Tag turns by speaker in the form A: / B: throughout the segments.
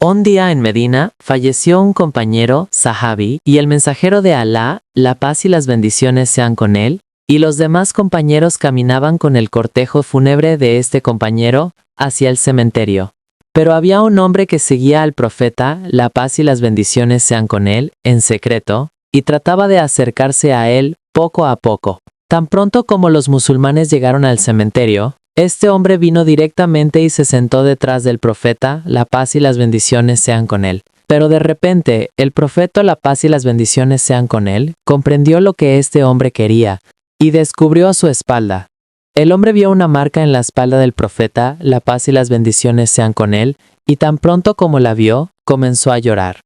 A: Un día en Medina falleció un compañero, Sahabi, y el mensajero de Alá, la paz y las bendiciones sean con él, y los demás compañeros caminaban con el cortejo fúnebre de este compañero hacia el cementerio. Pero había un hombre que seguía al profeta, la paz y las bendiciones sean con él, en secreto, y trataba de acercarse a él poco a poco. Tan pronto como los musulmanes llegaron al cementerio, este hombre vino directamente y se sentó detrás del profeta, la paz y las bendiciones sean con él. Pero de repente, el profeta, la paz y las bendiciones sean con él, comprendió lo que este hombre quería, y descubrió a su espalda. El hombre vio una marca en la espalda del profeta, la paz y las bendiciones sean con él, y tan pronto como la vio, comenzó a llorar.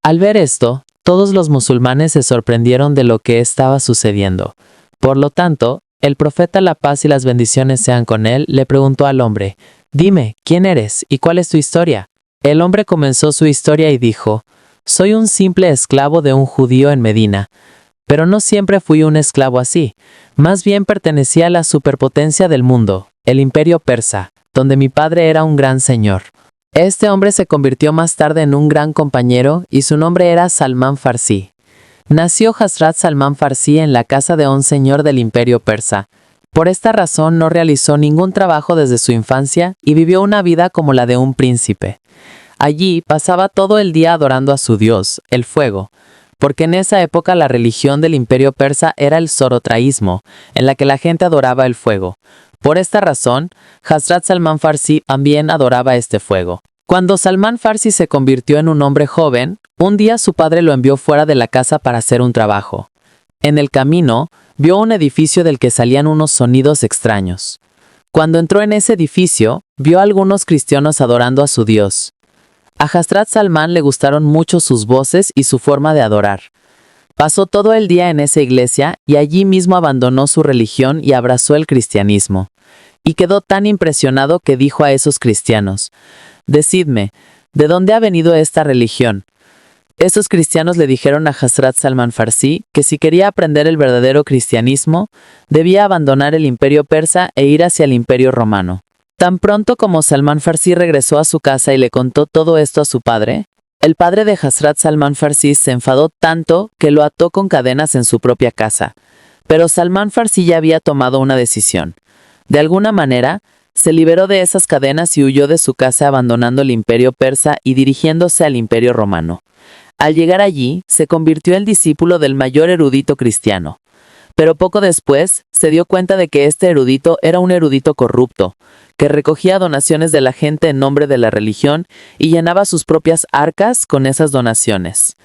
A: Al ver esto, todos los musulmanes se sorprendieron de lo que estaba sucediendo. Por lo tanto, el profeta, la paz y las bendiciones sean con él, le preguntó al hombre: «Dime, ¿quién eres y cuál es tu historia?». El hombre comenzó su historia y dijo: «Soy un simple esclavo de un judío en Medina. Pero no siempre fui un esclavo así. Más bien pertenecía a la superpotencia del mundo, el imperio persa, donde mi padre era un gran señor. Este hombre se convirtió más tarde en un gran compañero y su nombre era Salmán Farsi. Nació Hazrat Salmán Farsi en la casa de un señor del imperio persa. Por esta razón no realizó ningún trabajo desde su infancia y vivió una vida como la de un príncipe. Allí pasaba todo el día adorando a su dios, el fuego, porque en esa época la religión del imperio persa era el zoroastrianismo, en la que la gente adoraba el fuego. Por esta razón, Hazrat Salmán Farsi también adoraba este fuego. Cuando Salmán Farsi se convirtió en un hombre joven, un día su padre lo envió fuera de la casa para hacer un trabajo. En el camino, vio un edificio del que salían unos sonidos extraños. Cuando entró en ese edificio, vio a algunos cristianos adorando a su Dios. A Hazrat Salmán le gustaron mucho sus voces y su forma de adorar. Pasó todo el día en esa iglesia y allí mismo abandonó su religión y abrazó el cristianismo. Y quedó tan impresionado que dijo a esos cristianos: «Decidme, ¿de dónde ha venido esta religión?». Esos cristianos le dijeron a Hazrat Salmán Farsi que si quería aprender el verdadero cristianismo, debía abandonar el imperio persa e ir hacia el imperio romano. Tan pronto como Salmán Farsi regresó a su casa y le contó todo esto a su padre, el padre de Hazrat Salmán Farsi se enfadó tanto que lo ató con cadenas en su propia casa. Pero Salmán Farsi ya había tomado una decisión. De alguna manera, se liberó de esas cadenas y huyó de su casa abandonando el imperio persa y dirigiéndose al imperio romano. Al llegar allí, se convirtió en discípulo del mayor erudito cristiano. Pero poco después, se dio cuenta de que este erudito era un erudito corrupto, que recogía donaciones de la gente en nombre de la religión y llenaba sus propias arcas con esas donaciones.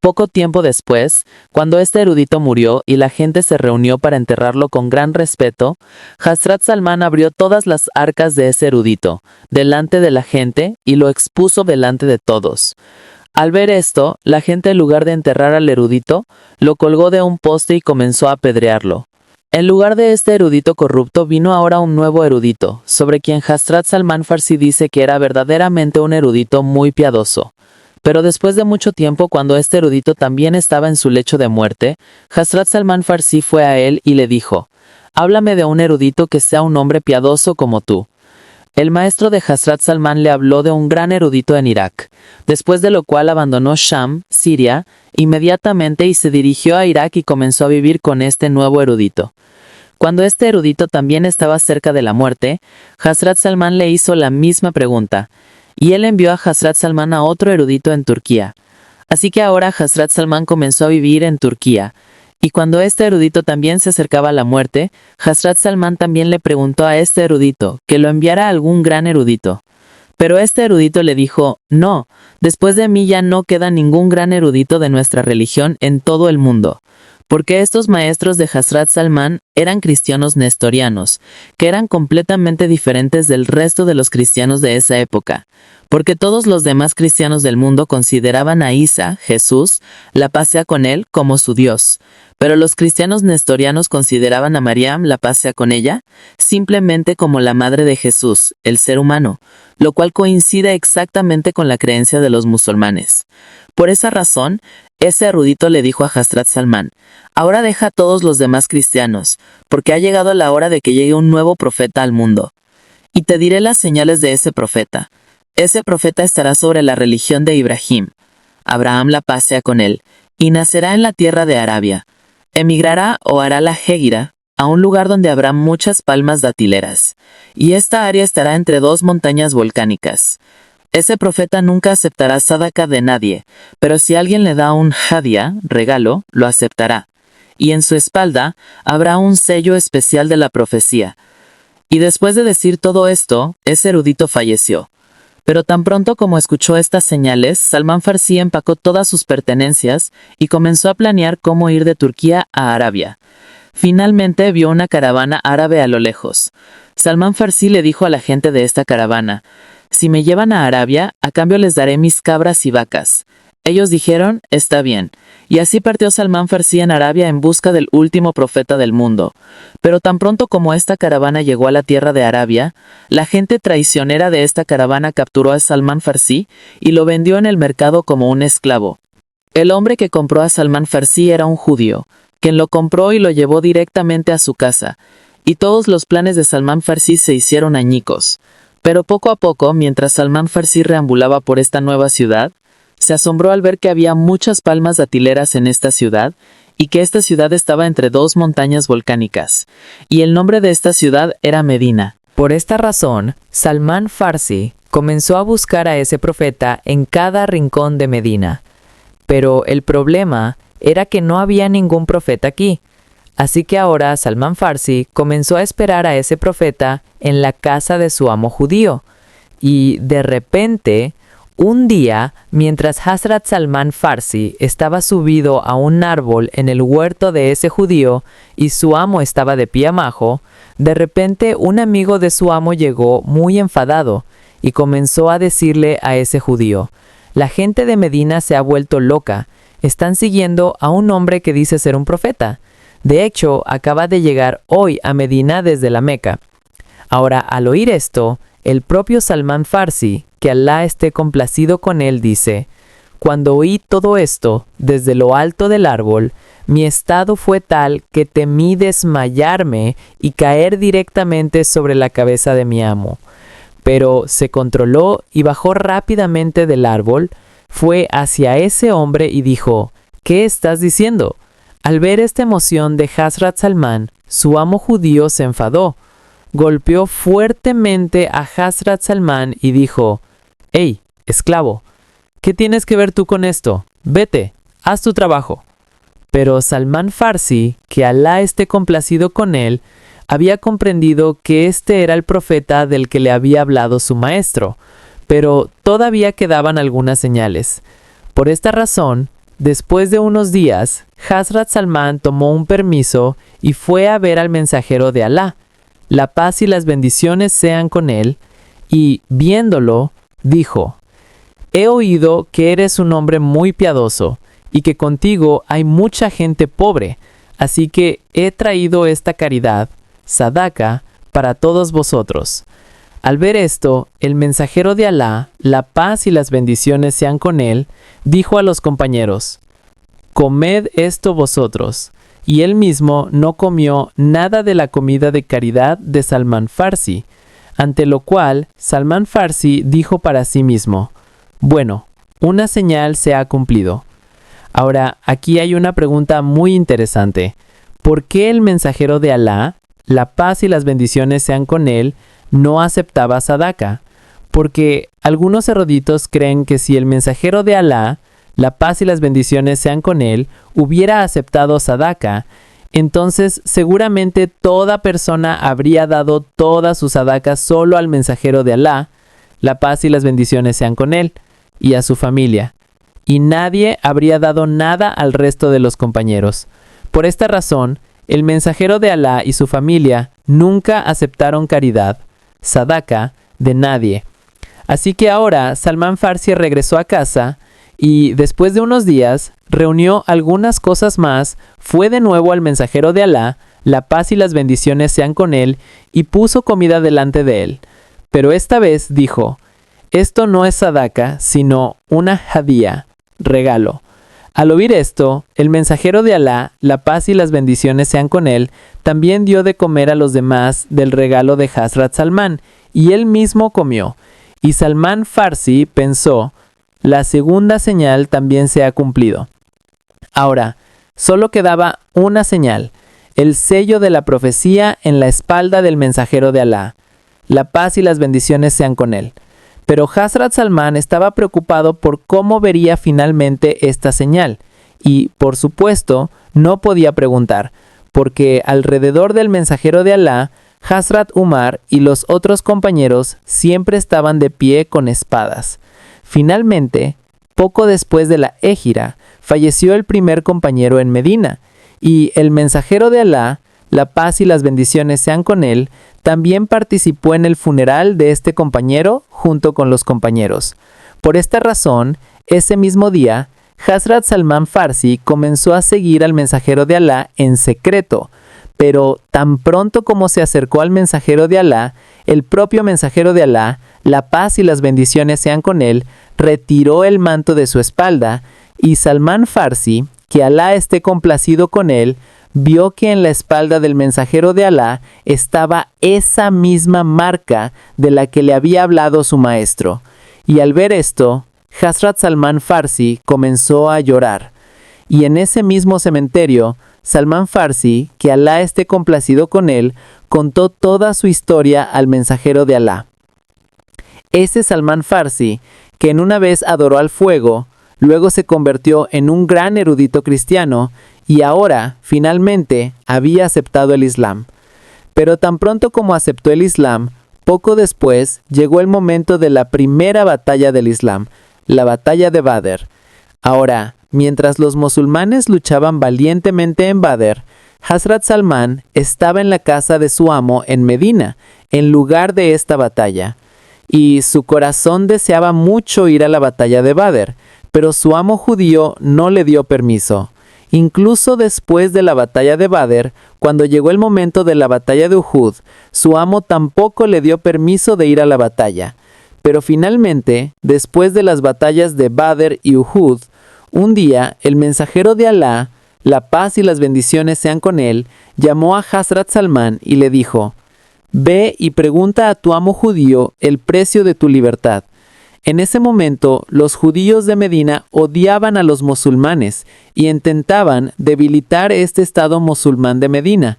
A: Poco tiempo después, cuando este erudito murió y la gente se reunió para enterrarlo con gran respeto, Hazrat Salmán abrió todas las arcas de ese erudito, delante de la gente, y lo expuso delante de todos. Al ver esto, la gente, en lugar de enterrar al erudito, lo colgó de un poste y comenzó a apedrearlo. En lugar de este erudito corrupto vino ahora un nuevo erudito, sobre quien Hazrat Salmán Farsi dice que era verdaderamente un erudito muy piadoso. Pero después de mucho tiempo, cuando este erudito también estaba en su lecho de muerte, Hazrat Salmán Farsi fue a él y le dijo: «Háblame de un erudito que sea un hombre piadoso como tú». El maestro de Hazrat Salmán le habló de un gran erudito en Irak, después de lo cual abandonó Sham, Siria, inmediatamente y se dirigió a Irak y comenzó a vivir con este nuevo erudito. Cuando este erudito también estaba cerca de la muerte, Hazrat Salmán le hizo la misma pregunta, y él envió a Hazrat Salmán a otro erudito en Turquía. Así que ahora Hazrat Salmán comenzó a vivir en Turquía, y cuando este erudito también se acercaba a la muerte, Hazrat Salmán también le preguntó a este erudito que lo enviara a algún gran erudito. Pero este erudito le dijo: «No, después de mí ya no queda ningún gran erudito de nuestra religión en todo el mundo». Porque estos maestros de Hazrat Salmán eran cristianos nestorianos, que eran completamente diferentes del resto de los cristianos de esa época, porque todos los demás cristianos del mundo consideraban a Isa, Jesús, la paz sea con él, como su Dios, pero los cristianos nestorianos consideraban a Mariam, la paz sea con ella, simplemente como la madre de Jesús, el ser humano, lo cual coincide exactamente con la creencia de los musulmanes. Por esa razón, ese erudito le dijo a Hazrat Salmán: «Ahora deja a todos los demás cristianos, porque ha llegado la hora de que llegue un nuevo profeta al mundo. Y te diré las señales de ese profeta.
B: Ese profeta estará sobre la religión de Ibrahim. Abraham la paz sea con él, y nacerá en la tierra de Arabia. Emigrará o hará la Hégira, a un lugar donde habrá muchas palmas datileras, y esta área estará entre dos montañas volcánicas. Ese profeta nunca aceptará sadaka de nadie, pero si alguien le da un hadia, regalo, lo aceptará. Y en su espalda habrá un sello especial de la profecía. Y después de decir todo esto, ese erudito falleció. Pero tan pronto como escuchó estas señales, Salmán Farsi empacó todas sus pertenencias y comenzó a planear cómo ir de Turquía a Arabia. Finalmente vio una caravana árabe a lo lejos. Salmán Farsi le dijo a la gente de esta caravana: «Si me llevan a Arabia, a cambio les daré mis cabras y vacas». Ellos dijeron: «Está bien». Y así partió Salmán Farsi en Arabia en busca del último profeta del mundo. Pero tan pronto como esta caravana llegó a la tierra de Arabia, la gente traicionera de esta caravana capturó a Salmán Farsi y lo vendió en el mercado como un esclavo. El hombre que compró a Salmán Farsi era un judío, quien lo compró y lo llevó directamente a su casa, y todos los planes de Salmán Farsi se hicieron añicos. Pero poco a poco, mientras Salmán Farsi reambulaba por esta nueva ciudad, se asombró al ver que había muchas palmas datileras en esta ciudad, y que esta ciudad estaba entre dos montañas volcánicas, y el nombre de esta ciudad era Medina.
C: Por esta razón, Salmán Farsi comenzó a buscar a ese profeta en cada rincón de Medina. Pero el problema era que no había ningún profeta aquí. Así que ahora Salmán Farsi comenzó a esperar a ese profeta en la casa de su amo judío. Y de repente, un día, mientras Hazrat Salmán Farsi estaba subido a un árbol en el huerto de ese judío y su amo estaba de pie abajo, de repente un amigo de su amo llegó muy enfadado y comenzó a decirle a ese judío: «La gente de Medina se ha vuelto loca. Están siguiendo a un hombre que dice ser un profeta. De hecho, acaba de llegar hoy a Medina desde la Meca». Ahora, al oír esto, el propio Salmán Farsi, que Alá esté complacido con él, dice: «Cuando oí todo esto, desde lo alto del árbol, mi estado fue tal que temí desmayarme y caer directamente sobre la cabeza de mi amo. Pero se controló y bajó rápidamente del árbol, fue hacia ese hombre y dijo: «¿Qué estás diciendo?». Al ver esta emoción de Hazrat Salmán, su amo judío se enfadó. Golpeó fuertemente a Hazrat Salmán y dijo: «Hey, esclavo, ¿qué tienes que ver tú con esto? Vete, haz tu trabajo». Pero Salmán Farsi, que Alá esté complacido con él, había comprendido que este era el profeta del que le había hablado su maestro, pero todavía quedaban algunas señales. Por esta razón, después de unos días, Hazrat Salmán tomó un permiso y fue a ver al mensajero de Alá, la paz y las bendiciones sean con él, y, viéndolo, dijo: «He oído que eres un hombre muy piadoso, y que contigo hay mucha gente pobre, así que he traído esta caridad, sadaka, para todos vosotros». Al ver esto, el mensajero de Alá, la paz y las bendiciones sean con él, dijo a los compañeros: «Comed esto vosotros». Y él mismo no comió nada de la comida de caridad de Salmán Farsi, ante lo cual Salmán Farsi dijo para sí mismo: «Bueno, una señal se ha cumplido». Ahora, aquí hay una pregunta muy interesante. ¿Por qué el mensajero de Alá, la paz y las bendiciones sean con él, no aceptaba sadaka? Porque algunos eruditos creen que si el mensajero de Alá, la paz y las bendiciones sean con él, hubiera aceptado sadaka, entonces seguramente toda persona habría dado toda su sadaka solo al mensajero de Alá, la paz y las bendiciones sean con él, y a su familia, y nadie habría dado nada al resto de los compañeros. Por esta razón, el mensajero de Alá y su familia nunca aceptaron caridad, sadaka, de nadie. Así que ahora Salmán Farsi regresó a casa y, después de unos días, reunió algunas cosas más, fue de nuevo al mensajero de Alá, la paz y las bendiciones sean con él, y puso comida delante de él. Pero esta vez dijo: «Esto no es sadaka, sino una hadía, regalo». Al oír esto, el mensajero de Alá, la paz y las bendiciones sean con él, también dio de comer a los demás del regalo de Hazrat Salmán, y él mismo comió.
D: Y Salmán Farsi pensó, la segunda señal también se ha cumplido. Ahora, solo quedaba una señal, el sello de la profecía en la espalda del mensajero de Alá. La paz y las bendiciones sean con él. Pero Hazrat Salmán estaba preocupado por cómo vería finalmente esta señal. Y, por supuesto, no podía preguntar, porque alrededor del mensajero de Alá, Hazrat Umar y los otros compañeros siempre estaban de pie con espadas. Finalmente, poco después de la Égira, falleció el primer compañero en Medina, y el mensajero de Alá, la paz y las bendiciones sean con él, también participó en el funeral de este compañero junto con los compañeros. Por esta razón, ese mismo día, Hazrat Salmán Farsi comenzó a seguir al mensajero de Alá en secreto, pero tan pronto como se acercó al mensajero de Alá, el propio mensajero de Alá, la paz y las bendiciones sean con él, retiró el manto de su espalda, y Salmán Farsi, que Alá esté complacido con él, vio que en la espalda del mensajero de Alá estaba esa misma marca de la que le había hablado su maestro. Y al ver esto, Hazrat Salmán Farsi comenzó a llorar. Y en ese mismo cementerio, Salmán Farsi, que Alá esté complacido con él, contó toda su historia al mensajero de Alá. Ese Salmán Farsi, que en una vez adoró al fuego, luego se convirtió en un gran erudito cristiano y ahora, finalmente, había aceptado el Islam. Pero tan pronto como aceptó el Islam, poco después llegó el momento de la primera batalla del Islam, la batalla de Badr. Ahora, mientras los musulmanes luchaban valientemente en Badr, Hazrat Salmán estaba en la casa de su amo en Medina, en lugar de esta batalla. Y su corazón deseaba mucho ir a la batalla de Badr, pero su amo judío no le dio permiso. Incluso después de la batalla de Badr, cuando llegó el momento de la batalla de Uhud, su amo tampoco le dio permiso de ir a la batalla. Pero finalmente, después de las batallas de Badr y Uhud, un día el mensajero de Alá, la paz y las bendiciones sean con él, llamó a Hazrat Salmán y le dijo: «Ve y pregunta a tu amo judío el precio de tu libertad». En ese momento, los judíos de Medina odiaban a los musulmanes y intentaban debilitar este estado musulmán de Medina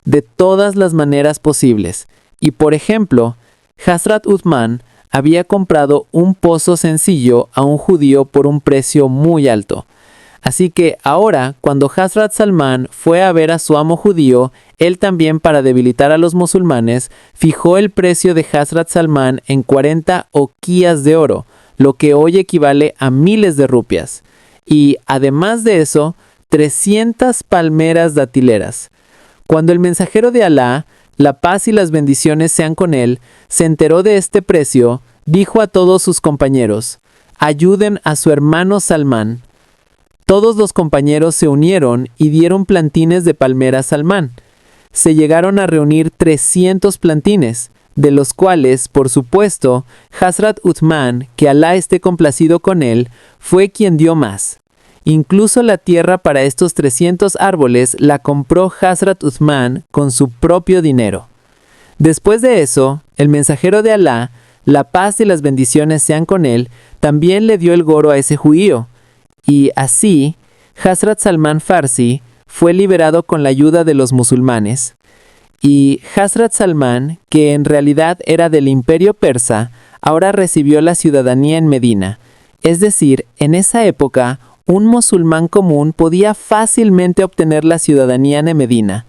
D: de todas las maneras posibles. Y por ejemplo, Hazrat Uthman había comprado un pozo sencillo a un judío por un precio muy alto. Así que ahora, cuando Hazrat Salmán fue a ver a su amo judío, él también, para debilitar a los musulmanes, fijó el precio de Hazrat Salmán en 40 oquías de oro, lo que hoy equivale a miles de rupias. Y, además de eso, 300 palmeras datileras. Cuando el mensajero de Alá, la paz y las bendiciones sean con él, se enteró de este precio, dijo a todos sus compañeros: «Ayuden a su hermano Salmán». Todos los compañeros se unieron y dieron plantines de palmera a Salmán. Se llegaron a reunir 300 plantines, de los cuales, por supuesto, Hazrat Uthman, que Alá esté complacido con él, fue quien dio más. Incluso la tierra para estos 300 árboles la compró Hazrat Uthman con su propio dinero. Después de eso, el mensajero de Alá, la paz y las bendiciones sean con él, también le dio el goro a ese judío. Y así, Hazrat Salmán Farsi fue liberado con la ayuda de los musulmanes. Y Hazrat Salmán, que en realidad era del imperio persa, ahora recibió la ciudadanía en Medina. Es decir, en esa época, un musulmán común podía fácilmente obtener la ciudadanía en Medina.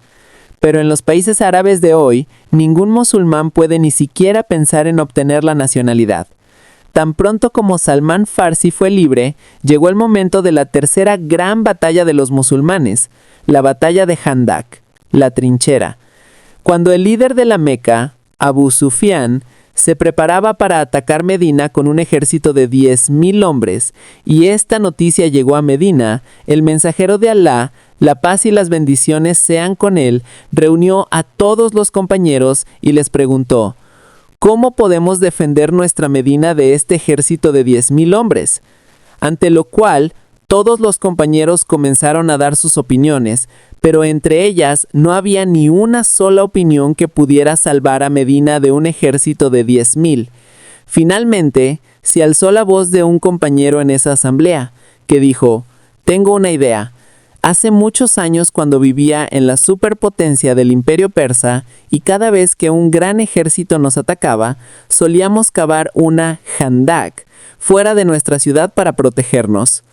D: Pero en los países árabes de hoy, ningún musulmán puede ni siquiera pensar en obtener la nacionalidad. Tan pronto como Salmán Farsi fue libre, llegó el momento de la tercera gran batalla de los musulmanes, la batalla de Handak, la trinchera. Cuando el líder de la Meca, Abu Sufyan, se preparaba para atacar Medina con un ejército de 10,000 hombres, y esta noticia llegó a Medina, el mensajero de Alá, la paz y las bendiciones sean con él, reunió a todos los compañeros y les preguntó: ¿cómo podemos defender nuestra Medina de este ejército de 10,000 hombres? Ante lo cual, todos los compañeros comenzaron a dar sus opiniones, pero entre ellas no había ni una sola opinión que pudiera salvar a Medina de un ejército de 10,000. Finalmente, se alzó la voz de un compañero en esa asamblea, que dijo: «Tengo una idea. Hace muchos años, cuando vivía en la superpotencia del Imperio Persa, y cada vez que un gran ejército nos atacaba, solíamos cavar una handak fuera de nuestra ciudad para protegernos,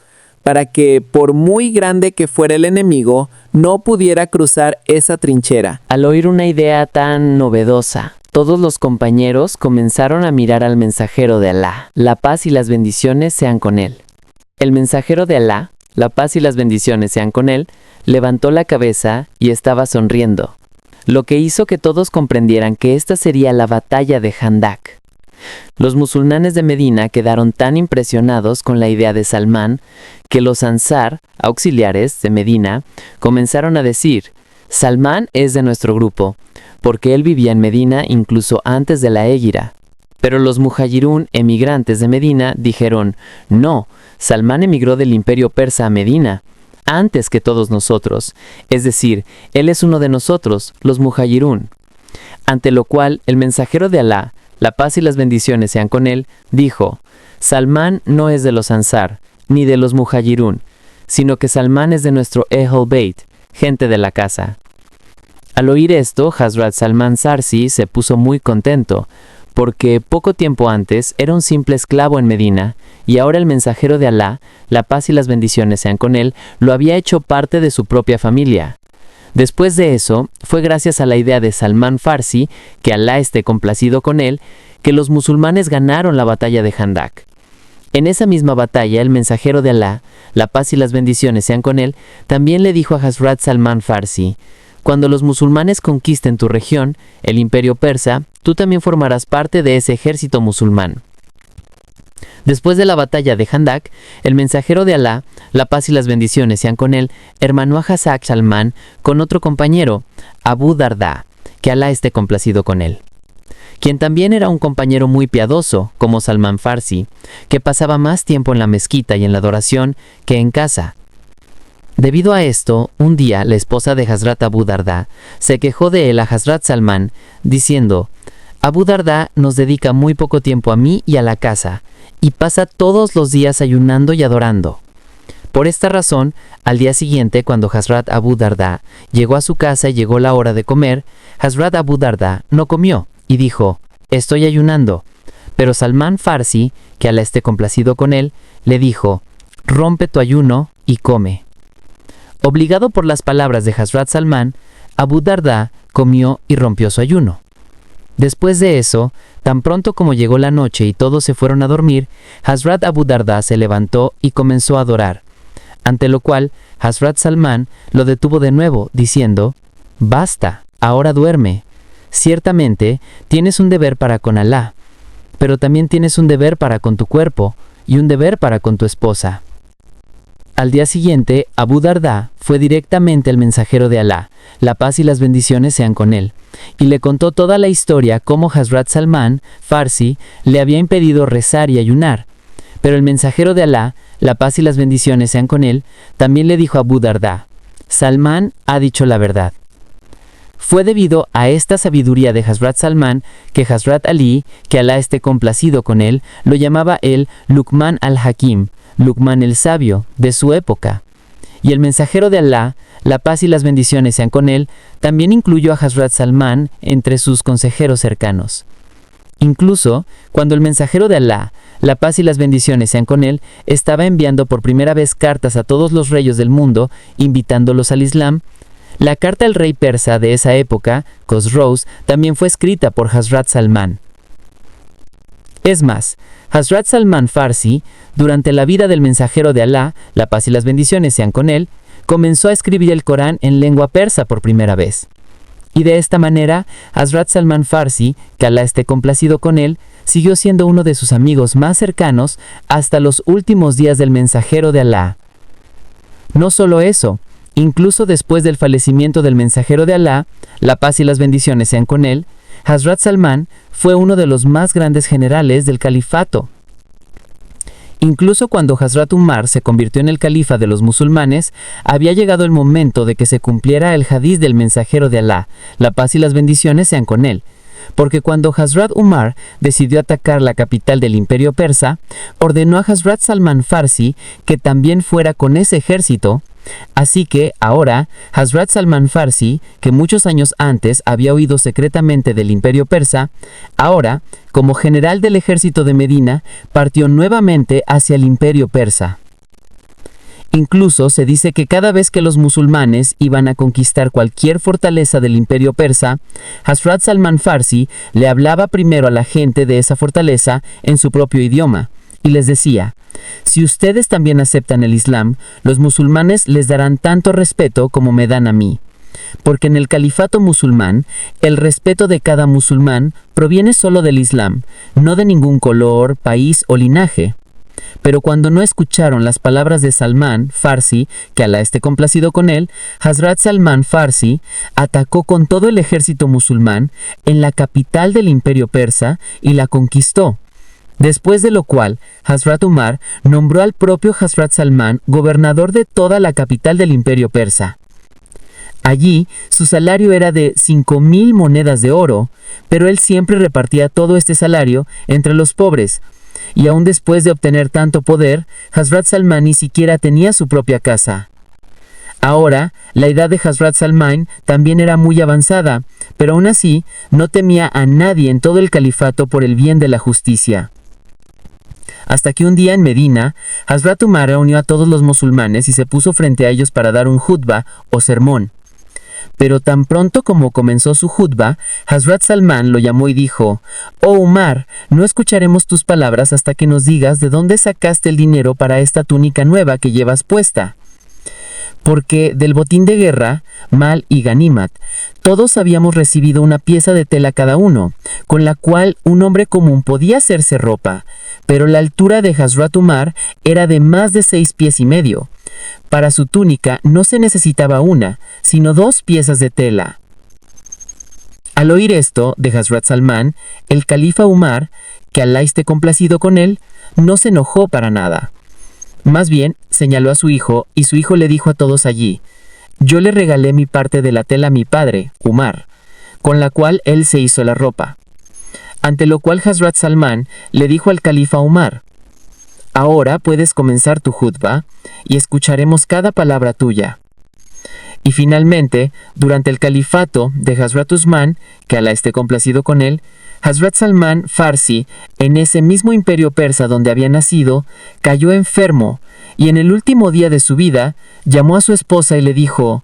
D: para que, por muy grande que fuera el enemigo, no pudiera cruzar esa trinchera».
A: Al oír una idea tan novedosa, todos los compañeros comenzaron a mirar al mensajero de Alá. La paz y las bendiciones sean con él. El mensajero de Alá, la paz y las bendiciones sean con él, levantó la cabeza y estaba sonriendo, lo que hizo que todos comprendieran que esta sería la batalla de Handak. Los musulmanes de Medina quedaron tan impresionados con la idea de Salmán que los Ansar, auxiliares de Medina, comenzaron a decir: «Salmán es de nuestro grupo, porque él vivía en Medina incluso antes de la Hégira». Pero los Muhajirún, emigrantes de Medina, dijeron: «No, Salmán emigró del imperio persa a Medina, antes que todos nosotros, es decir, él es uno de nosotros, los Muhajirún». Ante lo cual, el mensajero de Alá, la paz y las bendiciones sean con él, dijo: «Salmán no es de los Ansar, ni de los Muhajirún, sino que Salmán es de nuestro Ahl Bayt, gente de la casa». Al oír esto, Hazrat Salman Farsi se puso muy contento, porque poco tiempo antes era un simple esclavo en Medina, y ahora el mensajero de Alá, la paz y las bendiciones sean con él, lo había hecho parte de su propia familia. Después de eso, fue gracias a la idea de Salman Farsi, que Alá esté complacido con él, que los musulmanes ganaron la batalla de Handak. En esa misma batalla, el mensajero de Alá, la paz y las bendiciones sean con él, también le dijo a Hazrat Salman Farsi: «Cuando los musulmanes conquisten tu región, el imperio persa, tú también formarás parte de ese ejército musulmán». Después de la batalla de Handak, el mensajero de Alá, la paz y las bendiciones sean con él, hermanó a Hazrat Salman con otro compañero, Abu Darda, que Alá esté complacido con él, quien también era un compañero muy piadoso, como Salman Farsi, que pasaba más tiempo en la mezquita y en la adoración que en casa. Debido a esto, un día la esposa de Hazrat Abu Darda se quejó de él a Hazrat Salman, diciendo: «Abu Darda nos dedica muy poco tiempo a mí y a la casa, y pasa todos los días ayunando y adorando». Por esta razón, al día siguiente, cuando Hazrat Abu Darda llegó a su casa y llegó la hora de comer, Hazrat Abu Darda no comió y dijo: «Estoy ayunando». Pero Salman Farsi, que Alá esté complacido con él, le dijo: «Rompe tu ayuno y come». Obligado por las palabras de Hazrat Salman, Abu Darda comió y rompió su ayuno. Después de eso, tan pronto como llegó la noche y todos se fueron a dormir, Hazrat Abu Darda se levantó y comenzó a adorar, ante lo cual Hazrat Salman lo detuvo de nuevo, diciendo: «Basta, ahora duerme. Ciertamente tienes un deber para con Alá, pero también tienes un deber para con tu cuerpo y un deber para con tu esposa». Al día siguiente, Abu Darda fue directamente al mensajero de Alá, la paz y las bendiciones sean con él, y le contó toda la historia cómo Hazrat Salman Farsi le había impedido rezar y ayunar. Pero el mensajero de Alá, la paz y las bendiciones sean con él, también le dijo a Abu Darda: «Salman ha dicho la verdad». Fue debido a esta sabiduría de Hazrat Salman que Hazrat Ali, que Alá esté complacido con él, lo llamaba el Luqman al-Hakim, Luqman el sabio, de su época. Y el mensajero de Alá, la paz y las bendiciones sean con él, también incluyó a Hazrat Salman entre sus consejeros cercanos. Incluso, cuando el mensajero de Alá, la paz y las bendiciones sean con él, estaba enviando por primera vez cartas a todos los reyes del mundo, invitándolos al Islam, la carta al rey persa de esa época, Khosrous, también fue escrita por Hazrat Salman. Es más, Hazrat Salman Farsi, durante la vida del mensajero de Alá, la paz y las bendiciones sean con él, comenzó a escribir el Corán en lengua persa por primera vez. Y de esta manera, Hazrat Salman Farsi, que Alá esté complacido con él, siguió siendo uno de sus amigos más cercanos hasta los últimos días del mensajero de Alá. No solo eso, incluso después del fallecimiento del mensajero de Alá, la paz y las bendiciones sean con él, Hazrat Salman fue uno de los más grandes generales del califato. Incluso cuando Hazrat Umar se convirtió en el califa de los musulmanes, había llegado el momento de que se cumpliera el hadiz del mensajero de Alá, la paz y las bendiciones sean con él,
E: porque cuando Hazrat Umar decidió atacar la capital del imperio persa, ordenó a Hazrat Salman Farsi que también fuera con ese ejército. Así que ahora Hazrat Salman Farsi, que muchos años antes había huido secretamente del imperio persa, ahora, como general del ejército de Medina, partió nuevamente hacia el imperio persa. Incluso se dice que cada vez que los musulmanes iban a conquistar cualquier fortaleza del imperio persa, Hazrat Salman Farsi le hablaba primero a la gente de esa fortaleza en su propio idioma y les decía: si ustedes también aceptan el Islam, los musulmanes les darán tanto respeto como me dan a mí. Porque en el califato musulmán, el respeto de cada musulmán proviene solo del Islam, no de ningún color, país o linaje. Pero cuando no escucharon las palabras de Salman Farsi, que Alá esté complacido con él, Hazrat Salman Farsi atacó con todo el ejército musulmán en la capital del imperio persa y la conquistó. Después de lo cual, Hazrat Umar nombró al propio Hazrat Salman gobernador de toda la capital del imperio persa. Allí, su salario era de 5,000 monedas de oro, pero él siempre repartía todo este salario entre los pobres. Y aún después de obtener tanto poder, Hazrat Salman ni siquiera tenía su propia casa. Ahora, la edad de Hazrat Salman también era muy avanzada, pero aún así no temía a nadie en todo el califato por el bien de la justicia. Hasta que un día en Medina, Hazrat Umar reunió a todos los musulmanes y se puso frente a ellos para dar un jutba o sermón. Pero tan pronto como comenzó su jutba, Hazrat Salman lo llamó y dijo: «Oh Umar, no escucharemos tus palabras hasta que nos digas de dónde sacaste el dinero para esta túnica nueva que llevas puesta». Porque del botín de guerra, mal y ganimat, todos habíamos recibido una pieza de tela cada uno, con la cual un hombre común podía hacerse ropa, pero la altura de Hazrat Umar era de más de 6 pies y medio. Para su túnica no se necesitaba una, sino 2 piezas de tela. Al oír esto de Hazrat Salman, el califa Umar, que Alá esté complacido con él, no se enojó para nada. Más bien, señaló a su hijo, y su hijo le dijo a todos allí: «Yo le regalé mi parte de la tela a mi padre, Umar, con la cual él se hizo la ropa». Ante lo cual Hazrat Salman le dijo al califa Umar: «Ahora puedes comenzar tu jutba, y escucharemos cada palabra tuya». Y finalmente, durante el califato de Hazrat Usman, que Alá esté complacido con él, Hazrat Salman Farsi, en ese mismo imperio persa donde había nacido, cayó enfermo, y en el último día de su vida, llamó a su esposa y le dijo: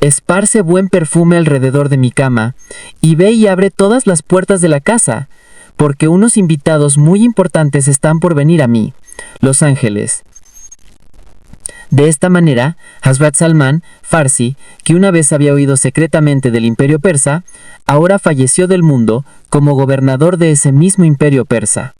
E: «Esparce buen perfume alrededor de mi cama, y ve y abre todas las puertas de la casa, porque unos invitados muy importantes están por venir a mí, los ángeles». De esta manera, Hazrat Salman Farsi, que una vez había huido secretamente del imperio persa, ahora falleció del mundo como gobernador de ese mismo imperio persa.